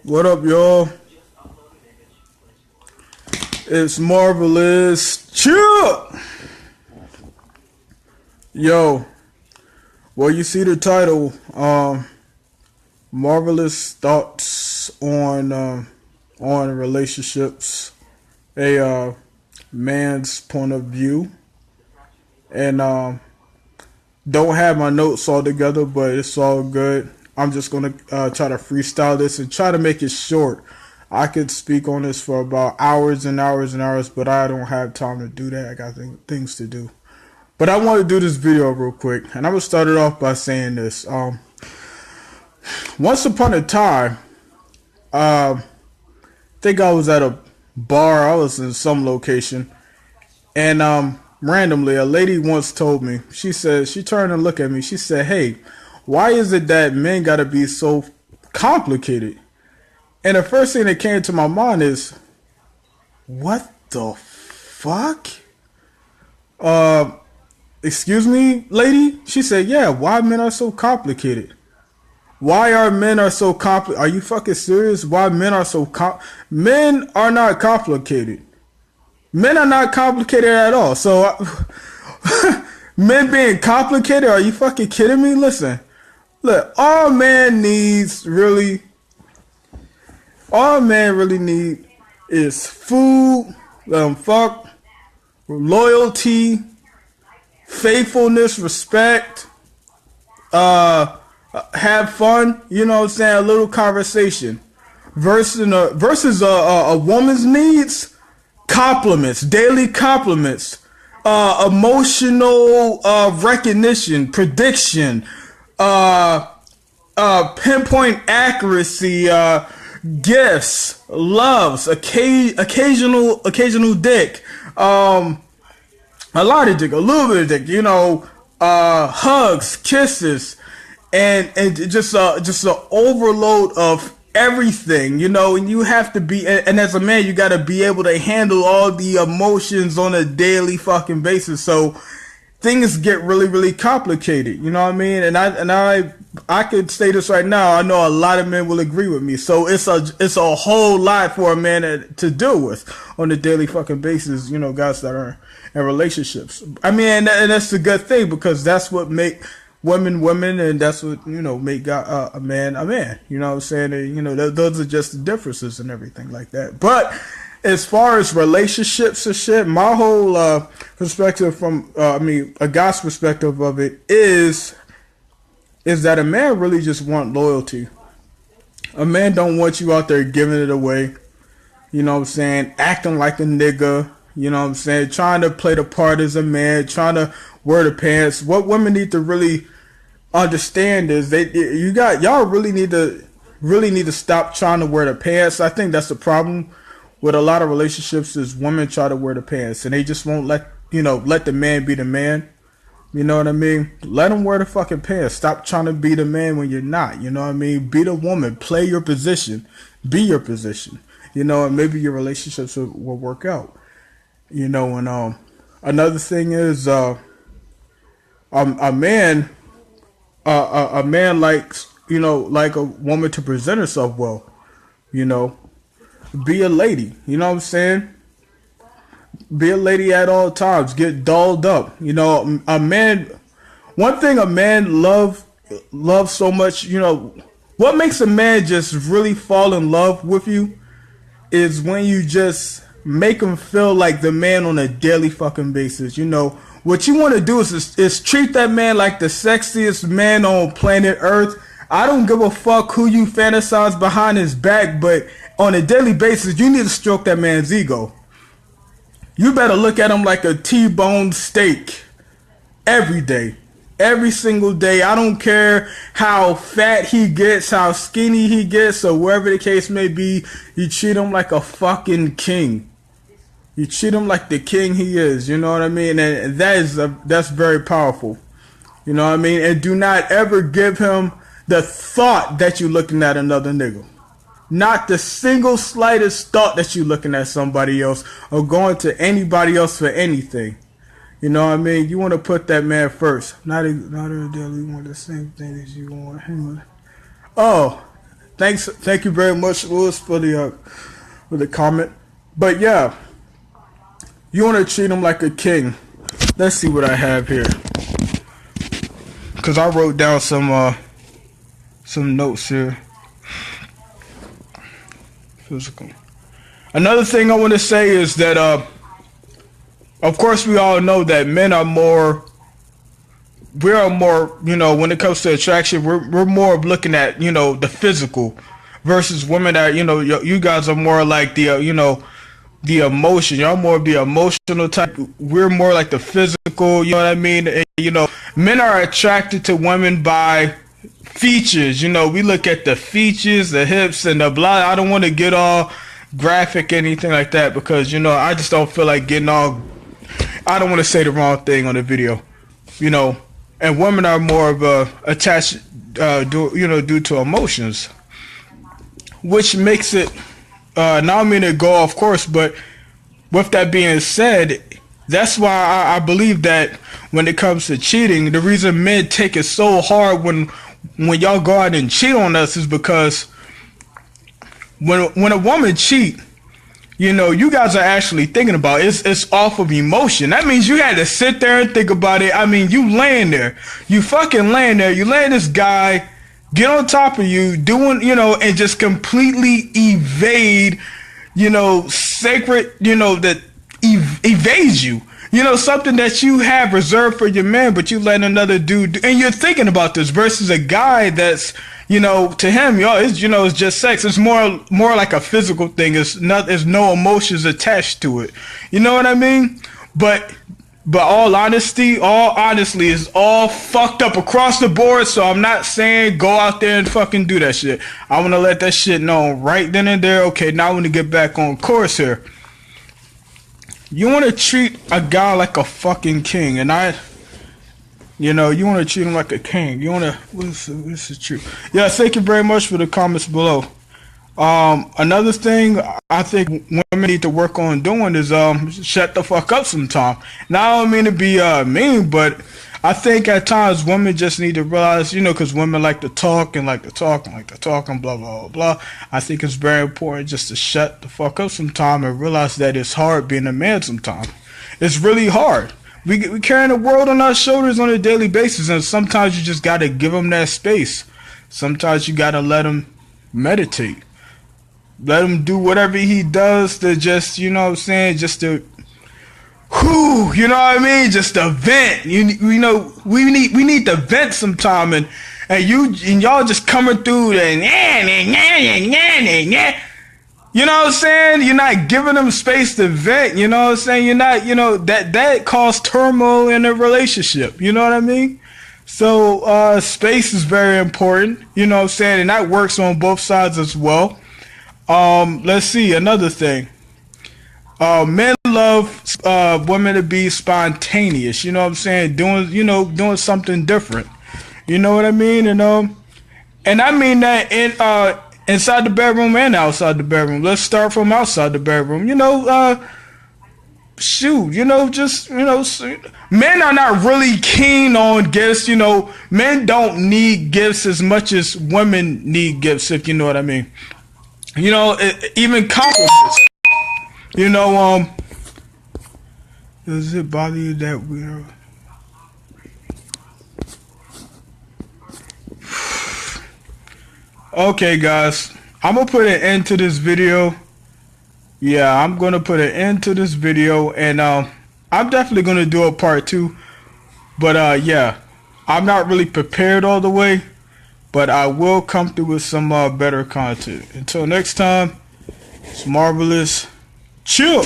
What up, y'all? It's Marvelous. CHEP! Yo, well, you see the title, Marvelous Thoughts on Relationships, a man's point of view. And don't have my notes all together, but it's all good. I'm just going to try to freestyle this and try to make it short. I could speak on this for about hours and hours and hours, but I don't have time to do that. I got things to do. But I want to do this video real quick, and I'm going to start it off by saying this. Once upon a time, I think I was at a bar. I was in some location, and randomly, a lady once told me, she said, she turned and looked at me. She said, "Hey, why is it that men got to be so complicated?" And the first thing that came to my mind is, what the fuck? Excuse me, lady? She said, yeah, why men are so complicated? Why are men are so complicated? Are you fucking serious? Why men are so Men are not complicated. Men are not complicated at all. So, men being complicated, are you fucking kidding me? Listen, look, all man really need is food, fuck, loyalty, faithfulness, respect, have fun, you know what I'm saying, a little conversation. Versus a woman's needs, compliments, daily compliments, emotional recognition, prediction, pinpoint accuracy, gifts, loves, occasional dick, a lot of dick, a little bit of dick, you know, hugs, kisses, and just an overload of everything, you know. And you have to be, and as a man, you got to be able to handle all the emotions on a daily fucking basis. So things get really complicated, you know what I mean? And I could say this right now. I know a lot of men will agree with me. So it's a whole lot for a man to deal with on a daily fucking basis, you know, guys that are in relationships. I mean, and that's a good thing, because that's what make women, and that's what, you know, make a man a man. You know what I'm saying? And, you know, those are just the differences and everything like that. But as far as relationships and shit, my whole perspective from, a guy's perspective of it is that a man really just want loyalty. A man don't want you out there giving it away, you know what I'm saying, acting like a nigga, you know what I'm saying, trying to play the part as a man, trying to wear the pants. What women need to really understand is y'all really need to stop trying to wear the pants. I think that's the problem with a lot of relationships, is women try to wear the pants and they just won't let the man be the man. You know what I mean? Let him wear the fucking pants. Stop trying to be the man when you're not. You know what I mean? Be the woman. Play your position. Be your position. You know, and maybe your relationships will work out. You know, and another thing is a man likes, you know, like a woman to present herself well. You know, be a lady. You know what I'm saying? Be a lady at all times. Get dolled up. You know, a man. One thing a man loves so much. You know, what makes a man just really fall in love with you is when you just make him feel like the man on a daily fucking basis. You know, what you want to do is treat that man like the sexiest man on planet Earth. I don't give a fuck who you fantasize behind his back, but on a daily basis, you need to stroke that man's ego. You better look at him like a T-bone steak every day, every single day. I don't care how fat he gets, how skinny he gets, or wherever the case may be. You treat him like a fucking king. You treat him like the king he is. You know what I mean? And that's very powerful. You know what I mean? And do not ever give him the thought that you're looking at another nigga. Not the single slightest thought that you're looking at somebody else or going to anybody else for anything. You know what I mean? You want to put that man first. Not every day we want the same thing as you want him. Oh, Thank you very much, Lewis, for the comment. But yeah, you want to treat him like a king. Let's see what I have here, cause I wrote down some notes here. Physical. Another thing I want to say is that of course we all know that men are more. We are more, when it comes to attraction, we're more of looking at, the physical, versus women that, you guys are more like the, the emotion. Y'all more of the emotional type. We're more like the physical, you know what I mean? And, men are attracted to women by features. We look at the features, the hips, and the blah. I don't want to get all graphic, anything like that, because, I just don't feel like getting all, I don't want to say the wrong thing on the video, and women are more of attached, due to emotions, which makes it. Now I'm gonna go off course, but with that being said, that's why I believe that when it comes to cheating, the reason men take it so hard when y'all go out and cheat on us is because when a woman cheat, you guys are actually thinking about it. It's off of emotion. That means you had to sit there and think about it. I mean, you laying there. You fucking laying there. You letting this guy get on top of you, doing, and just completely evade, sacred, that evades you. Something that you have reserved for your man, but you let another dude, and you're thinking about this versus a guy that's, to him, it's just sex. It's more like a physical thing. There's no emotions attached to it. You know what I mean? But all honestly is all fucked up across the board. So I'm not saying go out there and fucking do that shit. I want to let that shit known right then and there. Okay, now I want to get back on course here. You want to treat a guy like a fucking king, and you want to treat him like a king. You want to, what's the truth? Yeah, thank you very much for the comments below. Another thing I think women need to work on doing is shut the fuck up sometime. Now I don't mean to be mean, but I think at times women just need to realize, because women like to talk and blah blah blah blah. I think it's very important just to shut the fuck up sometime and realize that it's hard being a man sometimes. It's really hard. We carrying the world on our shoulders on a daily basis, and sometimes you just gotta give them that space. Sometimes you gotta let him meditate. Let him do whatever he does to just, just to, you know what I mean? Just to vent. We need to vent sometime, and y'all just coming through you know what I'm saying? You're not giving them space to vent. You know what I'm saying? You're not, that causes turmoil in a relationship. You know what I mean? So, space is very important. You know what I'm saying? And that works on both sides as well. Let's see, another thing. Men love women to be spontaneous, you know what I'm saying? Doing something different. You know what I mean? And I mean that inside the bedroom and outside the bedroom. Let's start from outside the bedroom. Men are not really keen on gifts. Men don't need gifts as much as women need gifts, if you know what I mean. Even compliments. Does it bother you that we're... Okay, guys. I'm going to put an end to this video. Yeah, I'm going to put an end to this video. And I'm definitely going to do a part 2. But yeah, I'm not really prepared all the way. But I will come through with some better content. Until next time, it's Marvelous. Chill.